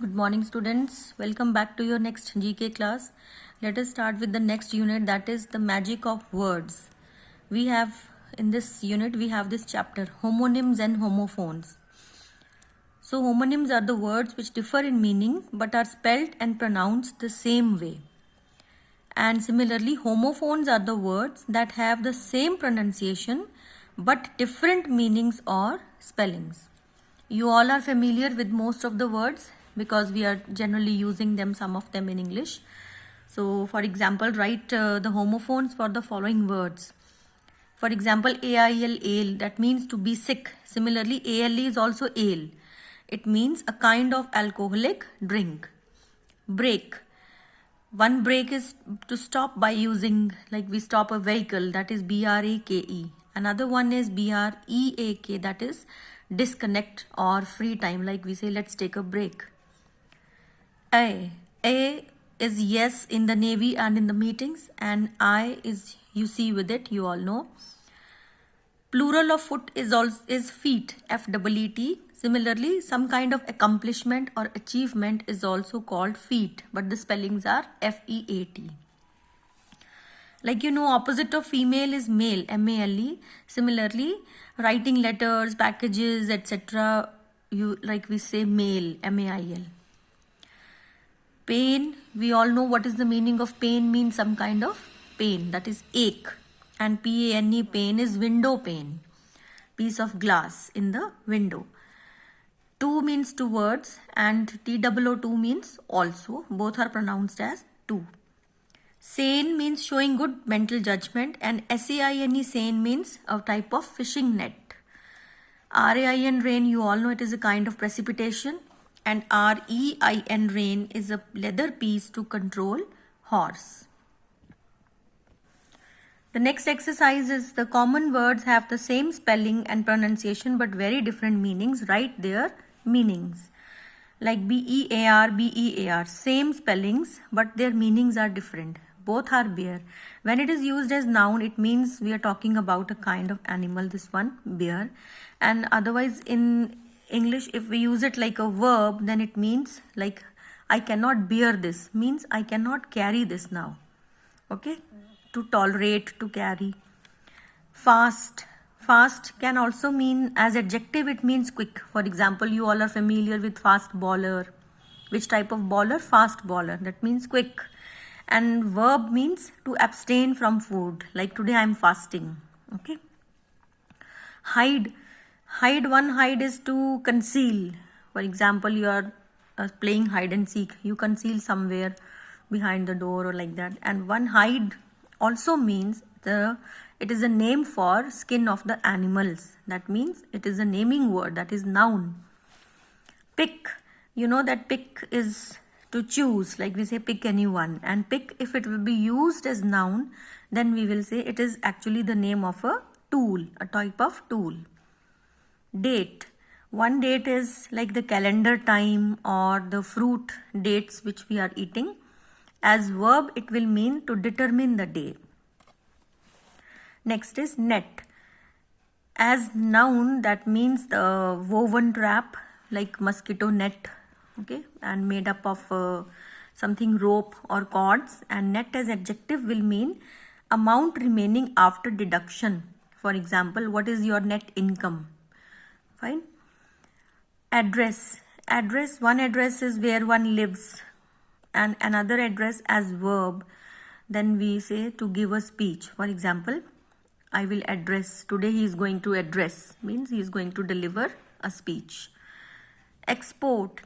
Good morning, students. Welcome back to your next GK class. Let us start with the next unit, that is the magic of words. We have in this unit this chapter, homonyms and homophones. So homonyms are the words which differ in meaning but are spelled and pronounced the same way. And similarly, homophones are the words that have the same pronunciation but different meanings or spellings. You all are familiar with most of the words because we are generally using them, some of them in English. So for example, write the homophones for the following words. For example, AIL, ale, that means to be sick. Similarly, ALE is also ale. It means a kind of alcoholic drink. Break. One break is to stop by using, like we stop a vehicle, that is BRAKE. Another one is BREAK, that is disconnect or free time, like we say let's take a break. A is yes in the Navy and in the meetings, and I is you see with it, you all know. Plural of foot is feet, FEET. Similarly, some kind of accomplishment or achievement is also called feat, but the spellings are FEAT. Like opposite of female is male, MALE. Similarly, writing letters, packages, etc. We say mail, MAIL. Pain, we all know what is the meaning of pain, means some kind of pain, that is ache. And PANE, pain, is window pane, piece of glass in the window. Two means towards, and TOO means also. Both are pronounced as two. Sane means showing good mental judgment, and SAINE, sane, means a type of fishing net. RAIN, rain, you all know it is a kind of precipitation, and REIN, rain, is a leather piece to control horse. The next exercise is the common words have the same spelling and pronunciation but very different meanings. Write their meanings. Like BEAR, same spellings but their meanings are different. Both are bear. When it is used as noun, it means we are talking about a kind of animal, this one, bear. And otherwise in English, if we use it like a verb, then it means like I cannot bear this, means I cannot carry this now. Okay? To tolerate, to carry. Fast can also mean, as adjective it means quick. For example, you all are familiar with fast bowler. Which type of bowler? Fast bowler, that means quick. And verb means to abstain from food, like today I am fasting. Okay. Hide, one hide is to conceal. For example, you are playing hide and seek, you conceal somewhere behind the door or like that. And one hide also means it is a name for skin of the animals. That means it is a naming word, that is noun. Pick, you know that pick is to choose, like we say pick anyone. And pick, if it will be used as noun, then we will say it is actually the name of a tool, a type of tool. Date, one date is like the calendar time or the fruit dates which we are eating. As verb, it will mean to determine the day. Next is net. As noun, that means the woven trap, like mosquito net, okay, and made up of something rope or cords. And net as adjective will mean amount remaining after deduction. For example, what is your net income? Fine. Address, one address is where one lives, and another address as verb, then we say to give a speech. For example, I will address, today he is going to address, means he is going to deliver a speech. Export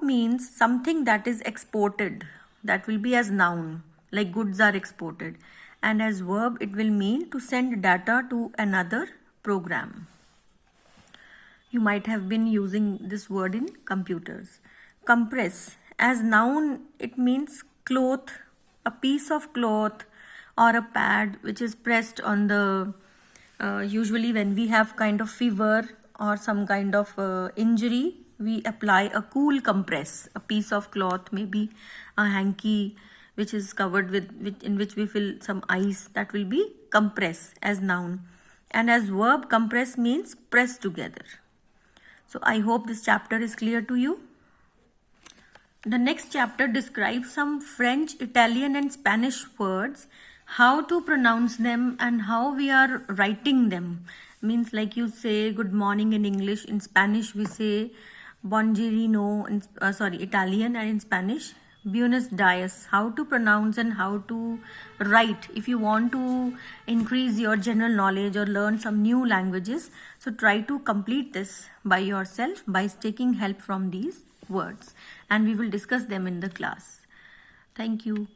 means something that is exported, that will be as noun, like goods are exported. And as verb, it will mean to send data to another program. You might have been using this word in computers. Compress, as noun, it means cloth, a piece of cloth or a pad which is pressed on the, usually when we have kind of fever or some kind of injury, we apply a cool compress, a piece of cloth, maybe a hanky which is covered with in which we fill some ice, that will be compress as noun. And as verb, compress means press together. So I hope this chapter is clear to you. The next chapter describes some French, Italian, and Spanish words, how to pronounce them, and how we are writing them. Means, like you say good morning in English, in Spanish we say buongiorno, in Italian, and in Spanish Buenos dias. How to pronounce and how to write if you want to increase your general knowledge or learn some new languages. So try to complete this by yourself by taking help from these words, and we will discuss them in the class. Thank you.